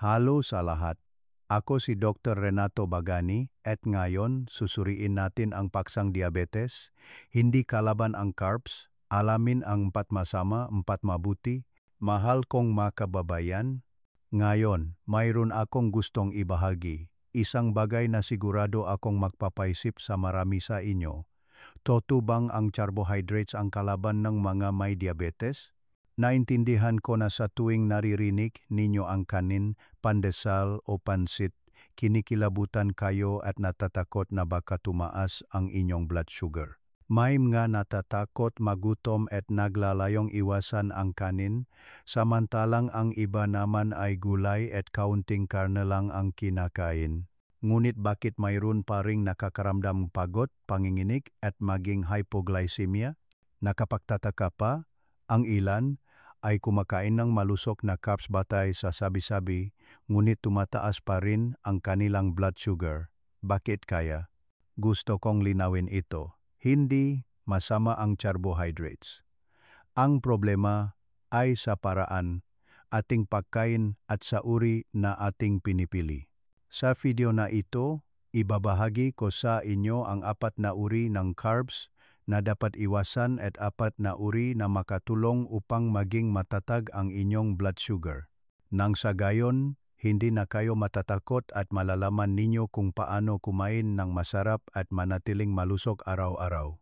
Halo sa lahat. Ako si Dr. Renato Bagani at ngayon susuriin natin ang paksang diabetes, hindi kalaban ang carbs, alamin ang 4 masama, 4 mabuti, mahal kong makababayan. Ngayon, mayroon akong gustong ibahagi, isang bagay na sigurado akong magpapaisip sa marami sa inyo. Totoo bang ang carbohydrates ang kalaban ng mga may diabetes? Naintindihan ko na sa tuwing naririnig ninyo ang kanin, pandesal o pansit, kinikilabutan kayo at natatakot na baka tumaas ang inyong blood sugar. May mga natatakot magutom at naglalayong iwasan ang kanin, samantalang ang iba naman ay gulay at kaunting karne lang ang kinakain. Ngunit bakit mayroon pa ring nakakaramdam pagod, panginginig at maging hypoglycemia? Nakapagtataka pa, ang ilan ay kumakain ng malusog na carbs batay sa sabi-sabi, ngunit tumataas pa rin ang kanilang blood sugar. Bakit kaya? Gusto kong linawin ito. Hindi masama ang carbohydrates. Ang problema ay sa paraan, ating pagkain at sa uri na ating pinipili. Sa video na ito, ibabahagi ko sa inyo ang 4 na uri ng carbs na dapat iwasan at 4 na uri na makatulong upang maging matatag ang inyong blood sugar. Nang sa gayon, hindi na kayo matatakot at malalaman ninyo kung paano kumain ng masarap at manatiling malusog araw-araw.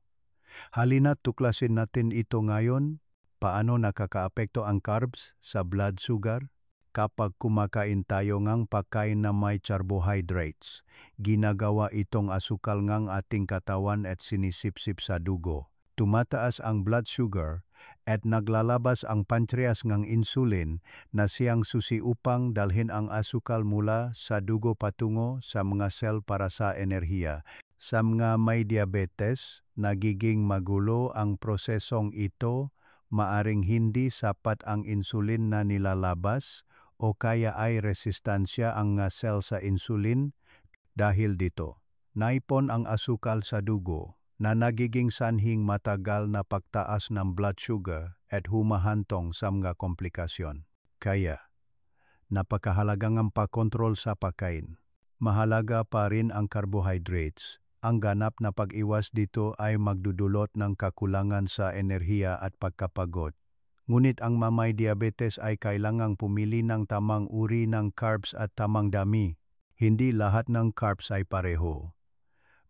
Halina't tuklasin natin ito ngayon. Paano nakakaapekto ang carbs sa blood sugar? Kapag kumakain tayo ng pagkain na may carbohydrates, ginagawa itong asukal ng ating katawan at sinisipsip sa dugo. Tumataas ang blood sugar at naglalabas ang pancreas ng insulin na siyang susi upang dalhin ang asukal mula sa dugo patungo sa mga sel para sa enerhiya. Sa mga may diabetes, nagiging magulo ang prosesong ito, maaring hindi sapat ang insulin na nilalabas, o kaya ay resistansya ang sel sa insulin. Dahil dito, naipon ang asukal sa dugo na nagiging sanhing matagal na pagtaas ng blood sugar at humahantong sa mga komplikasyon. Kaya, napakahalagang ang pagkontrol sa pagkain. Mahalaga pa rin ang carbohydrates. Ang ganap na pag-iwas dito ay magdudulot ng kakulangan sa enerhiya at pagkapagod. Ngunit ang may diabetes ay kailangang pumili ng tamang uri ng carbs at tamang dami. Hindi lahat ng carbs ay pareho.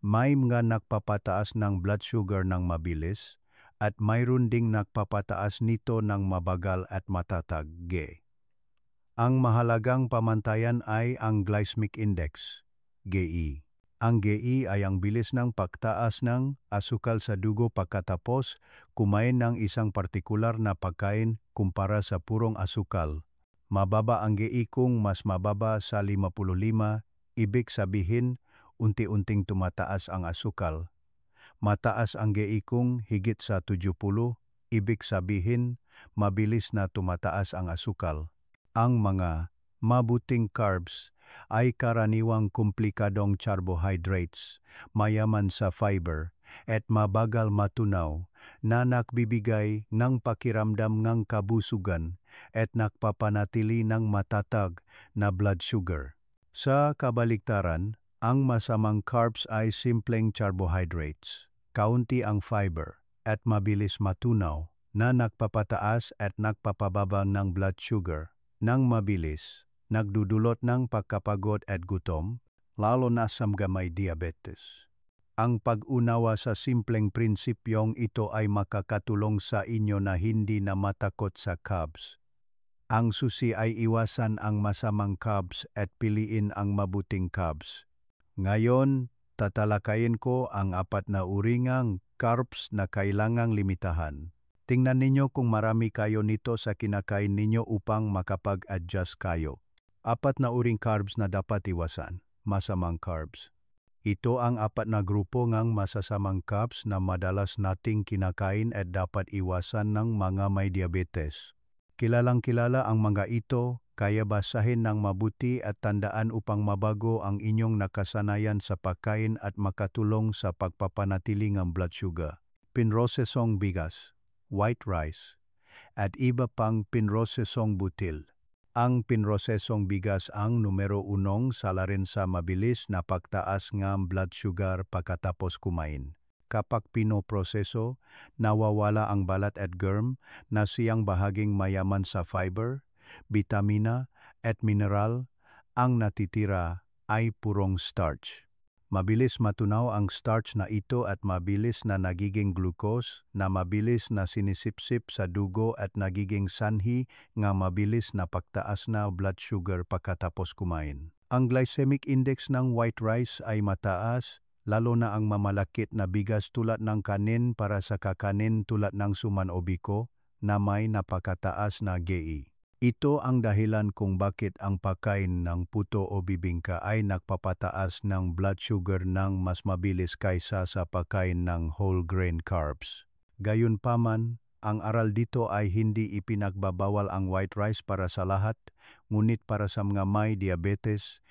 May mga nagpapataas ng blood sugar ng mabilis at mayroon ding nagpapataas nito ng mabagal at matatag. Ang mahalagang pamantayan ay ang glycemic index, GI. Ang GI ay ang bilis ng pagtaas ng asukal sa dugo pagkatapos kumain ng isang partikular na pagkain kumpara sa purong asukal. Mababa ang GI kung mas mababa sa 55, ibig sabihin unti-unting tumataas ang asukal. Mataas ang GI kung higit sa 70, ibig sabihin mabilis na tumataas ang asukal. Ang mga mabuting carbs ay karaniwang komplikadong carbohydrates, mayaman sa fiber, at mabagal matunaw na nagbibigay ng pakiramdam ng kabusugan at nagpapanatili ng matatag na blood sugar. Sa kabaliktaran, ang masamang carbs ay simpleng carbohydrates, kaunti ang fiber, at mabilis matunaw na nagpapataas at nagpapababa ng blood sugar. Nang mabilis, nagdudulot ng pagkapagod at gutom, lalo na sa mga may diabetes. Ang pag-unawa sa simpleng prinsipyong ito ay makakatulong sa inyo na hindi na matakot sa carbs. Ang susi ay iwasan ang masamang carbs at piliin ang mabuting carbs. Ngayon, tatalakayin ko ang 4 na uri ng carbs na kailangang limitahan. Tingnan ninyo kung marami kayo nito sa kinakain ninyo upang makapag-adjust kayo. 4 na uring carbs na dapat iwasan. Masamang carbs. Ito ang 4 na grupo ng masasamang carbs na madalas nating kinakain at dapat iwasan ng mga may diabetes. Kilalang-kilala ang mga ito, kaya basahin ng mabuti at tandaan upang mabago ang inyong nakasanayan sa pagkain at makatulong sa pagpapanatili ng blood sugar. Pinrosesong bigas, white rice, at iba pang pinrosesong butil. Ang pinrosesong bigas ang numero unong salarin sa mabilis na pagtaas ng blood sugar pagkatapos kumain. Kapag pinoproseso, nawawala ang balat at germ na siyang bahaging mayaman sa fiber, bitamina at mineral. Ang natitira ay purong starch. Mabilis matunaw ang starch na ito at mabilis na nagiging glucose na mabilis na sinisipsip sa dugo at nagiging sanhi nga mabilis na pagtaas na blood sugar pagkatapos kumain. Ang glycemic index ng white rice ay mataas, lalo na ang mamalakit na bigas tulad ng kanin para sa kakanin tulad ng suman o biko na may napakataas na GI. Ito ang dahilan kung bakit ang pagkain ng puto o bibingka ay nagpapataas ng blood sugar ng mas mabilis kaysa sa pagkain ng whole grain carbs. Gayunpaman, ang aral dito ay hindi ipinagbabawal ang white rice para sa lahat, ngunit para sa mga may diabetes,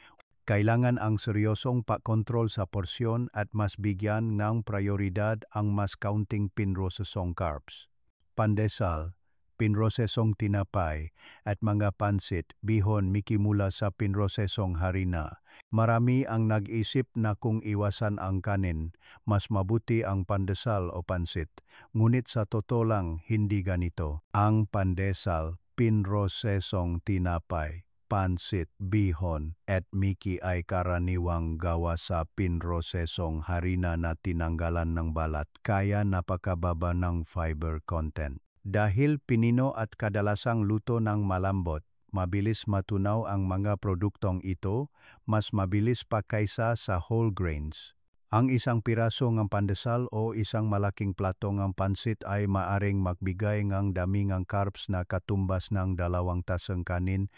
kailangan ang seryosong pagkontrol sa porsyon at mas bigyan ng prioridad ang mas kaunting pinrosesong carbs. Pandesal, pinrosesong tinapay at mga pansit, bihon mikimula sa pinrosesong harina. Marami ang nag-isip na kung iwasan ang kanin, mas mabuti ang pandesal o pansit. Ngunit sa totoo lang, hindi ganito. Ang pandesal, pinrosesong tinapay, pansit, bihon at miki ay karaniwang gawa sa pinrosesong harina na tinanggalan ng balat, kaya napakababa ng fiber content. Dahil pinino at kadalasang luto ng malambot, mabilis matunaw ang mga produktong ito, mas mabilis pa kaysa sa whole grains. Ang isang piraso ng pandesal o isang malaking plato ng pansit ay maaring magbigay ng dami ng carbs na katumbas ng 2 tasang kanin,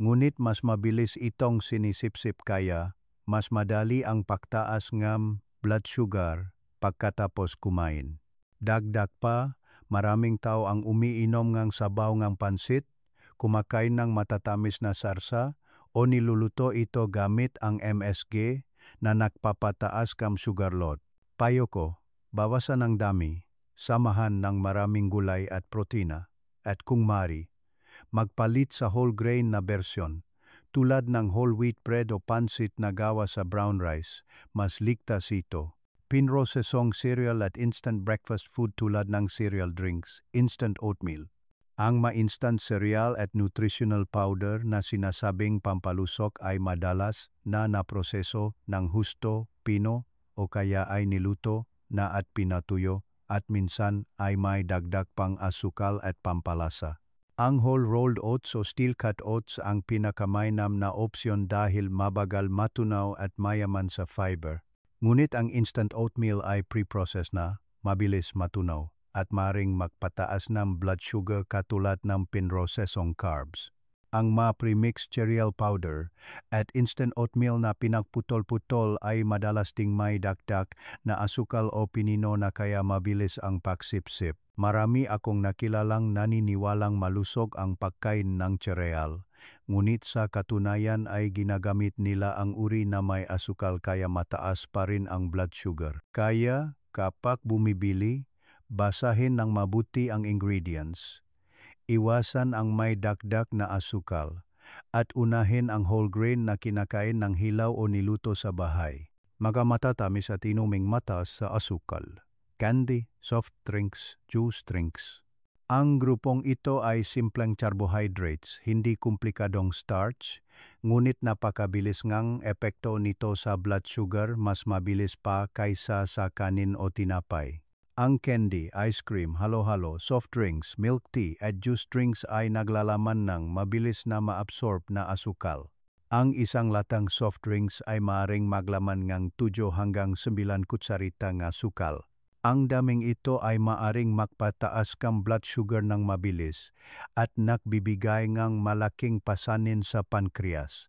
ngunit mas mabilis itong sinisipsip kaya mas madali ang pagtaas ng blood sugar pagkatapos kumain. Dagdag pa, maraming tao ang umiinom ng sabaw ng pansit, kumakain ng matatamis na sarsa, o niluluto ito gamit ang MSG na nagpapataas ng sugar load. Payo ko, bawasan ang dami, samahan ng maraming gulay at protina, at kung mari, magpalit sa whole grain na bersyon. Tulad ng whole wheat bread o pansit na gawa sa brown rice, mas ligtas ito. Pinrosesong cereal at instant breakfast food tulad ng cereal drinks, instant oatmeal. Ang ma-instant cereal at nutritional powder na sinasabing pampalusok ay madalas na naproseso ng husto, pino o kaya ay niluto na at pinatuyo at minsan ay may dagdag pang asukal at pampalasa. Ang whole rolled oats o steel-cut oats ang pinakamainam na opsyon dahil mabagal matunaw at mayaman sa fiber. Ngunit ang instant oatmeal ay pre-processed na, mabilis matunaw, at maring magpataas ng blood sugar katulad ng pinrosesong carbs. Ang ma-premixed cereal powder at instant oatmeal na pinagputol-putol ay madalas ding may dagdag na asukal o pinino na kaya mabilis ang pagsipsip. Marami akong nakilalang naniniwalang malusog ang pagkain ng cereal. Ngunit sa katunayan ay ginagamit nila ang uri na may asukal kaya mataas pa rin ang blood sugar. Kaya kapag bumibili, basahin ng mabuti ang ingredients. Iwasan ang may dagdag na asukal at unahin ang whole grain na kinakain ng hilaw o niluto sa bahay. Matamatamis at inuming mataas sa asukal. Candy, soft drinks, juice drinks. Ang grupong ito ay simpleng carbohydrates, hindi komplikadong starch, ngunit napakabilis ngang epekto nito sa blood sugar, mas mabilis pa kaysa sa kanin o tinapay. Ang candy, ice cream, halo-halo, soft drinks, milk tea at juice drinks ay naglalaman ng mabilis na maabsorb na asukal. Ang isang latang soft drinks ay maaaring maglaman ng 7 hanggang 9 kutsarita ng asukal. Ang daming ito ay maaring magpataas kang blood sugar ng mabilis at nagbibigay ng malaking pasanin sa pankreas.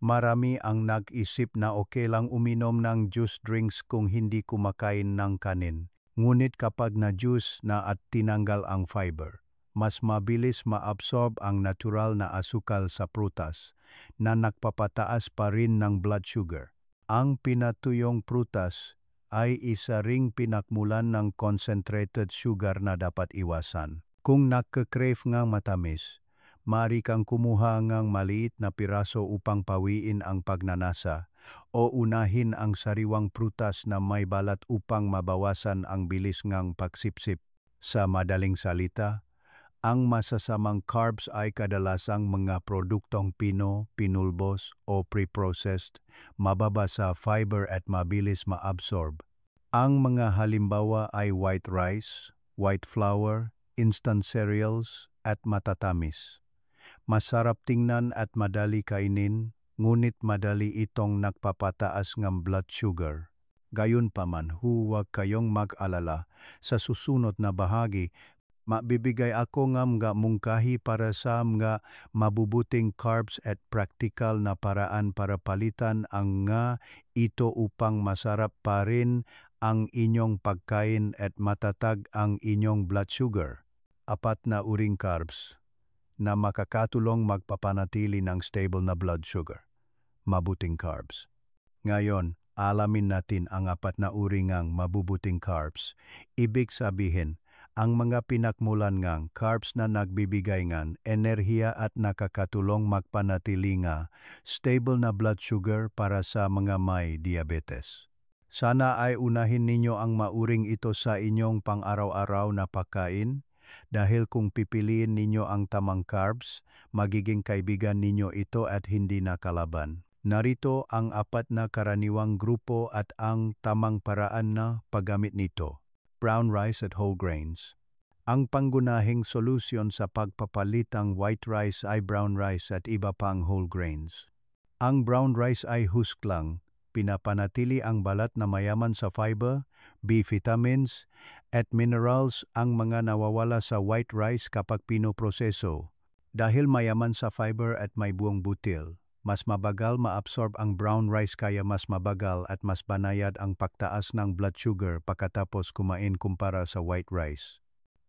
Marami ang nag-isip na okay lang uminom ng juice drinks kung hindi kumakain ng kanin. Ngunit kapag na-juice na at tinanggal ang fiber, mas mabilis maabsorb ang natural na asukal sa prutas na nagpapataas pa rin ng blood sugar. Ang pinatuyong prutas ay isa ring pinakmulan ng concentrated sugar na dapat iwasan. Kung nagka-crave ng matamis, Mari kang kumuha ngang maliit na piraso upang pawiin ang pagnanasa o unahin ang sariwang prutas na may balat upang mabawasan ang bilis ngang pagsipsip. Sa madaling salita, ang masasamang carbs ay kadalasang mga produktong pinulbos o pre-processed, mababa sa fiber at mabilis maabsorb. Ang mga halimbawa ay white rice, white flour, instant cereals at matatamis. Masarap tingnan at madali kainin, ngunit madali itong nagpapataas ng blood sugar. Gayunpaman, huwag kayong mag-alala. Sa susunod na bahagi, mabibigay ako ng mga mungkahi para sa mga mabubuting carbs at practical na paraan para palitan ang nga ito upang masarap pa rin ang inyong pagkain at matatag ang inyong blood sugar. Apat na uring carbs na makakatulong magpapanatili ng stable na blood sugar. Mabuting carbs. Ngayon, alamin natin ang apat na uri ngang mabubuting carbs. Ibig sabihin, ang mga pinakmulan ngang carbs na nagbibigay ngang enerhiya at nakakatulong magpanatili nga stable na blood sugar para sa mga may diabetes. Sana ay unahin ninyo ang mauring ito sa inyong pang-araw-araw na pagkain dahil kung pipiliin ninyo ang tamang carbs, magiging kaibigan ninyo ito at hindi na kalaban. Narito ang apat na karaniwang grupo at ang tamang paraan na paggamit nito. Brown rice at whole grains. Ang pangunahing solusyon sa pagpapalitang white rice ay brown rice at iba pang whole grains. Ang brown rice ay husk lang, pinapanatili ang balat na mayaman sa fiber, B vitamins, at minerals ang mga nawawala sa white rice kapag pinoproseso. Dahil mayaman sa fiber at may buong butil, mas mabagal maabsorb ang brown rice kaya mas mabagal at mas banayad ang pagtaas ng blood sugar pagkatapos kumain kumpara sa white rice.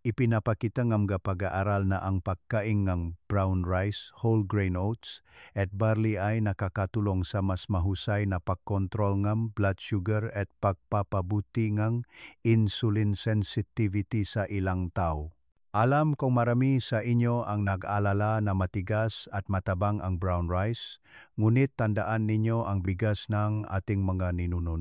Ipinapakita ng mga pag-aaral na ang pagkain ng brown rice, whole grain oats, at barley ay nakakatulong sa mas mahusay na pagkontrol ng blood sugar at pagpapabuti ng insulin sensitivity sa ilang tao. Alam kong marami sa inyo ang nag-alala na matigas at matabang ang brown rice, ngunit tandaan ninyo ang bigas ng ating mga ninuno.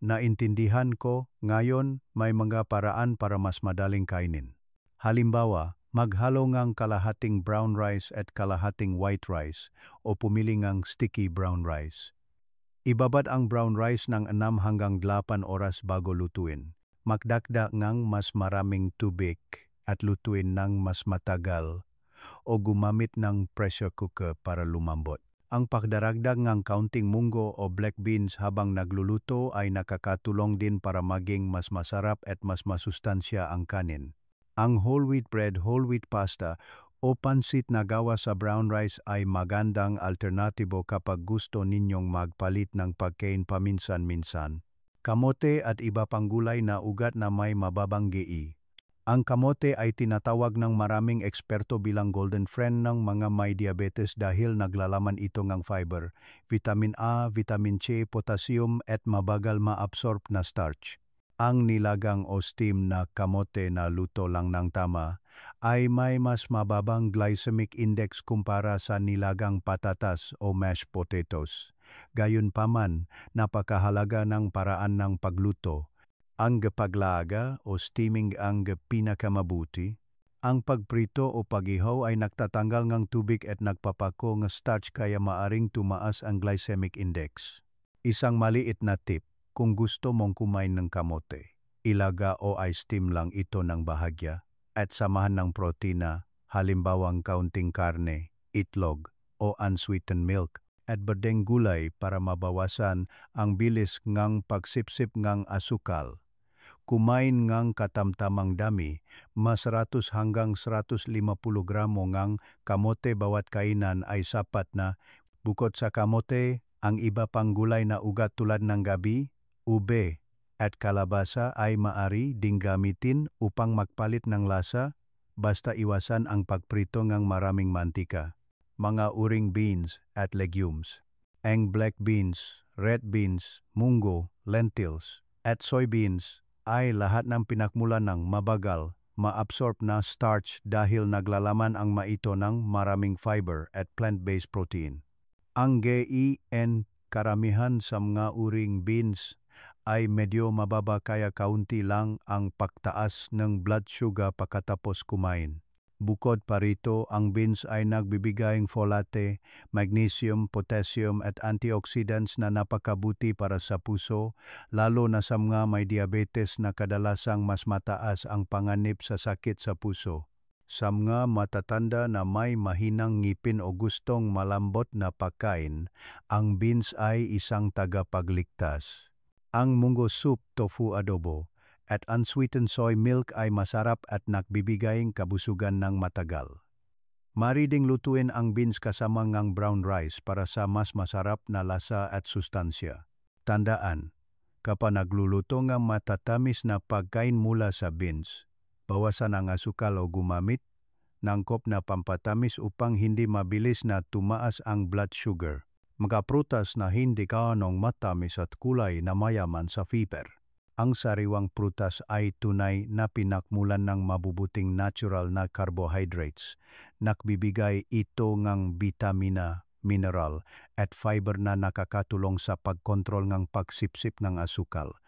Naintindihan ko, ngayon may mga paraan para mas madaling kainin. Halimbawa, maghalo ngang kalahating brown rice at kalahating white rice o pumili ngang sticky brown rice. Ibabad ang brown rice ng 6 hanggang 8 oras bago lutuin. Magdagdag ngang mas maraming tubig at lutuin ng mas matagal o gumamit ng pressure cooker para lumambot. Ang pagdaragdag ng kaunting munggo o black beans habang nagluluto ay nakakatulong din para maging mas masarap at mas masustansya ang kanin. Ang whole wheat bread, whole wheat pasta o pansit na gawa sa brown rice ay magandang alternatibo kapag gusto ninyong magpalit ng pagkain paminsan-minsan. Kamote at iba pang gulay na ugat na may mababang GI. Ang kamote ay tinatawag ng maraming eksperto bilang golden friend ng mga may diabetes dahil naglalaman ito ng fiber, vitamin A, vitamin C, potassium at mabagal maabsorb na starch. Ang nilagang o steam na kamote na luto lang ng tama ay may mas mababang glycemic index kumpara sa nilagang patatas o mashed potatoes. Gayunpaman, napakahalaga ng paraan ng pagluto. Ang paglaga o steaming ang pinakamabuti. Ang pagprito o pag-ihaw ay nagtatanggal ng tubig at nagpapako ng starch kaya maaring tumaas ang glycemic index. Isang maliit na tip, kung gusto mong kumain ng kamote, ilaga o i-steam lang ito ng bahagya at samahan ng protina, halimbawang kaunting karne, itlog o unsweetened milk at badeng gulay para mabawasan ang bilis ngang pagsipsip ngang asukal. Kumain ngang katamtamang dami, mas 100 hanggang 150 gramo ngang kamote bawat kainan ay sapat na. Bukod sa kamote, ang iba pang gulay na ugat tulad ng gabi, ube, at kalabasa ay maari ding gamitin upang magpalit ng lasa, basta iwasan ang pagprito ngang maraming mantika. Mga uring beans at legumes. Ang black beans, red beans, munggo, lentils, at soybeans ay lahat ng pinakmulan ng mabagal, maabsorb na starch dahil naglalaman ang maito ng maraming fiber at plant-based protein. Ang GIN karamihan sa mga uring beans ay medyo mababa kaya kaunti lang ang pagtaas ng blood sugar pagkatapos kumain. Bukod pa rito, ang beans ay nagbibigay ng folate, magnesium, potassium at antioxidants na napakabuti para sa puso, lalo na sa mga may diabetes na kadalasang mas mataas ang panganib sa sakit sa puso. Sa mga matatanda na may mahinang ngipin o gustong malambot na pagkain, ang beans ay isang tagapagligtas. Ang munggo soup, tofu adobo, at unsweetened soy milk ay masarap at nagbibigay kabusugan ng matagal. Mari ding lutuin ang beans kasama ng brown rice para sa mas masarap na lasa at sustansya. Tandaan, kapag nagluluto ng matatamis na pagkain mula sa beans, bawasan ang asukal o gumamit ng angkop na pampatamis upang hindi mabilis na tumaas ang blood sugar. Mga prutas na hindi gaanong matamis at kulay na mayaman sa fiber. Ang sariwang prutas ay tunay na pinakmulan ng mabubuting natural na carbohydrates. Nagbibigay ito ng bitamina, mineral at fiber na nakakatulong sa pagkontrol ng pagsipsip ng asukal.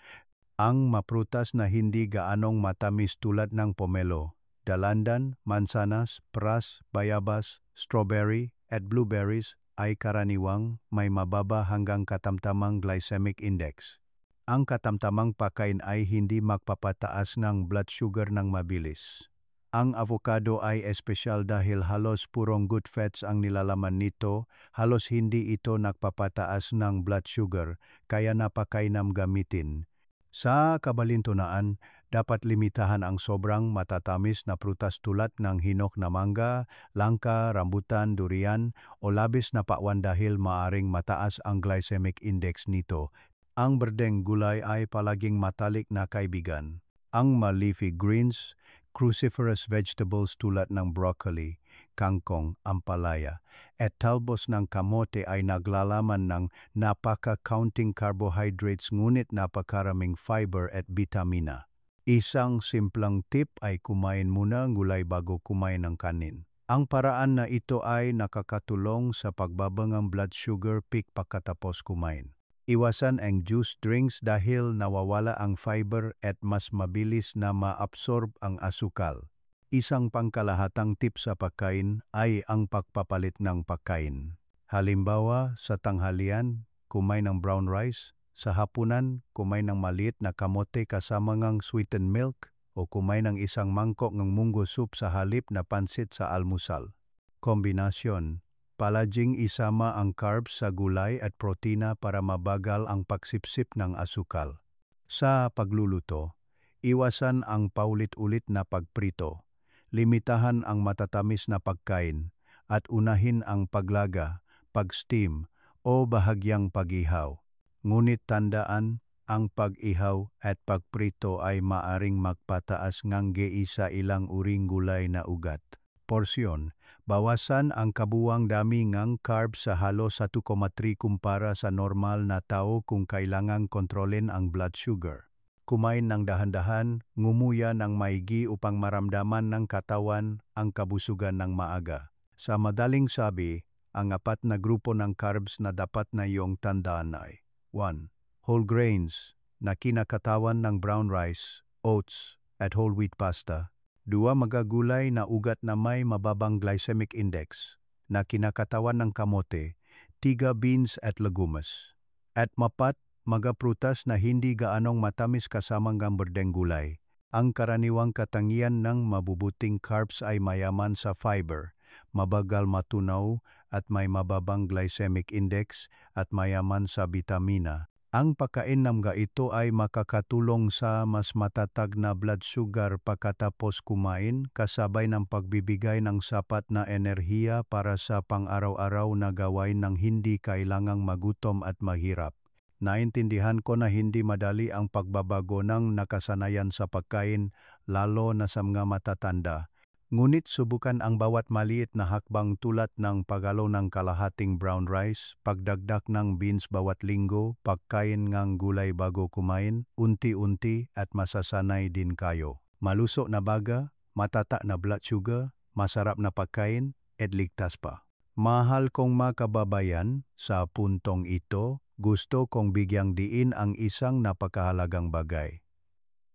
Ang maprutas na hindi gaanong matamis tulad ng pomelo, dalandan, mansanas, pras, bayabas, strawberry at blueberries ay karaniwang may mababa hanggang katamtamang glycemic index. Ang katamtamang pagkain ay hindi magpapataas ng blood sugar ng mabilis. Ang avocado ay espesyal dahil halos purong good fats ang nilalaman nito, halos hindi ito nagpapataas ng blood sugar, kaya napakainam gamitin. Sa kabalintunaan, dapat limitahan ang sobrang matatamis na prutas tulad ng hinok na mangga, langka, rambutan, durian o labis na pakwan dahil maaring mataas ang glycemic index nito. Ang berdeng gulay ay palaging matalik na kaibigan. Ang leafy greens, cruciferous vegetables tulad ng broccoli, kangkong, ampalaya, at talbos ng kamote ay naglalaman ng napaka-counting carbohydrates ngunit napakaraming fiber at bitamina. Isang simplang tip ay kumain muna ng gulay bago kumain ng kanin. Ang paraan na ito ay nakakatulong sa pagbaba ng blood sugar peak pagkatapos kumain. Iwasan ang juice drinks dahil nawawala ang fiber at mas mabilis na maabsorb ang asukal. Isang pangkalahatang tip sa pagkain ay ang pagpapalit ng pagkain. Halimbawa, sa tanghalian, kumain ng brown rice. Sa hapunan, kumain ng maliit na kamote kasama ng sweetened milk o kumain ng isang mangkok ng munggo soup sa halip na pansit sa almusal. Kombinasyon. Palaging isama ang carbs sa gulay at protina para mabagal ang pagsipsip ng asukal. Sa pagluluto, iwasan ang paulit-ulit na pagprito. Limitahan ang matatamis na pagkain at unahin ang paglaga, pag-steam o bahagyang pag-ihaw. Ngunit tandaan, ang pag-ihaw at pagprito ay maaring magpataas ng GI sa ilang uring gulay na ugat. Porsyon, bawasan ang kabuuang dami ng carbs sa halos 1,3 kumpara sa normal na tao kung kailangang kontrolin ang blood sugar. Kumain ng dahan-dahan, ngumuya ng maigi upang maramdaman ng katawan ang kabusugan ng maaga. Sa madaling sabi, ang 4 na grupo ng carbs na dapat na iyong tandaan ay 1. Whole grains na kinakatawan ng brown rice, oats at whole wheat pasta. 2. Magagulay na ugat na may mababang glycemic index na kinakatawan ng kamote, 3 beans at legumes. At 4. Magaprutas na hindi gaanong matamis kasamang gamberdeng gulay. Ang karaniwang katangian ng mabubuting carbs ay mayaman sa fiber, mabagal matunaw at may mababang glycemic index at mayaman sa bitamina. Ang pagkain ng ito ay makakatulong sa mas matatag na blood sugar pagkatapos kumain kasabay ng pagbibigay ng sapat na enerhiya para sa pang-araw-araw na gawain ng hindi kailangang magutom at mahirap. Naintindihan ko na hindi madali ang pagbabago ng nakasanayan sa pagkain lalo na sa mga matatanda. Ngunit subukan ang bawat maliit na hakbang tulad ng paghalo ng kalahating brown rice, pagdagdag ng beans bawat linggo, pagkain ng gulay bago kumain, unti-unti at masasanay din kayo. Malusog na baga, matata na blood sugar, masarap na pagkain, at ligtas pa. Mahal kong mga kababayan, sa puntong ito, gusto kong bigyang diin ang isang napakahalagang bagay.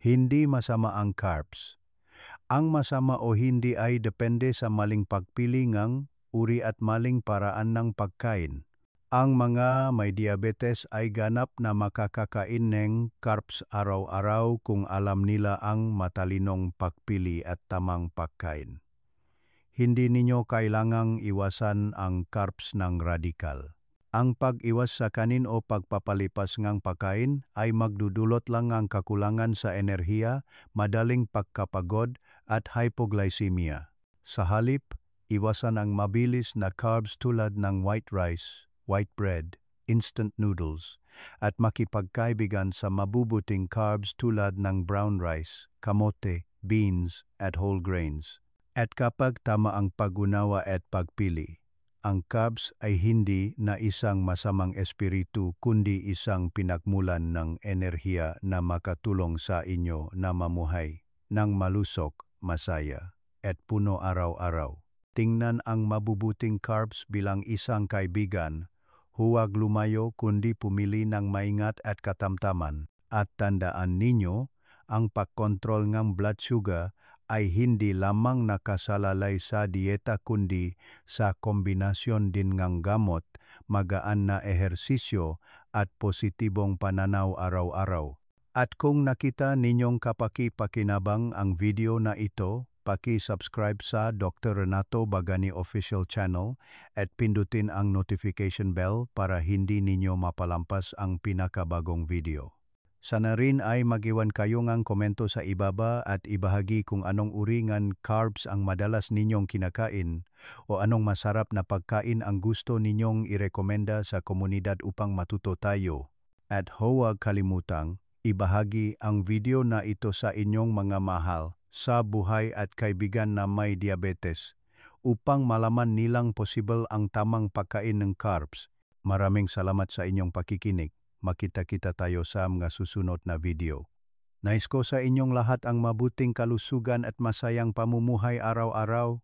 Hindi masama ang carbs. Ang masama o hindi ay depende sa maling pagpili ng uri at maling paraan ng pagkain. Ang mga may diabetes ay ganap na makakakain ng carbs araw-araw kung alam nila ang matalinong pagpili at tamang pagkain. Hindi ninyo kailangang iwasan ang carbs ng radikal. Ang pag-iwas sa kanin o pagpapalipas ng pagkain ay magdudulot lang ng kakulangan sa enerhiya, madaling pagkapagod at hypoglycemia. Sa halip, iwasan ang mabilis na carbs tulad ng white rice, white bread, instant noodles, at makipagkaibigan sa mabubuting carbs tulad ng brown rice, kamote, beans, at whole grains. At kapag tama ang pag-unawa at pagpili, ang carbs ay hindi na isang masamang espiritu kundi isang pinagmulan ng enerhiya na makatulong sa inyo na mamuhay ng malusog, masaya, at puno araw-araw. Tingnan ang mabubuting carbs bilang isang kaibigan, huwag lumayo kundi pumili ng maingat at katamtaman. At tandaan ninyo, ang pagkontrol ng blood sugar ay hindi lamang nakasalalay sa dieta kundi sa kombinasyon din ng gamot, magaan na ehersisyo at positibong pananaw araw-araw. At kung nakita ninyong kapaki-pakinabang ang video na ito, paki-subscribe sa Dr. Renato Bagani Official Channel at pindutin ang notification bell para hindi ninyo mapalampas ang pinakabagong video. Sana rin ay mag-iwan kayo ng komento sa ibaba at ibahagi kung anong uri ng carbs ang madalas ninyong kinakain o anong masarap na pagkain ang gusto ninyong irekomenda sa komunidad upang matuto tayo. At huwag kalimutang ibahagi ang video na ito sa inyong mga mahal sa buhay at kaibigan na may diabetes upang malaman nilang possible ang tamang pagkain ng carbs. Maraming salamat sa inyong pakikinig. Makita-kita tayo sa mga susunod na video. Nais ko sa inyong lahat ang mabuting kalusugan at masayang pamumuhay araw-araw.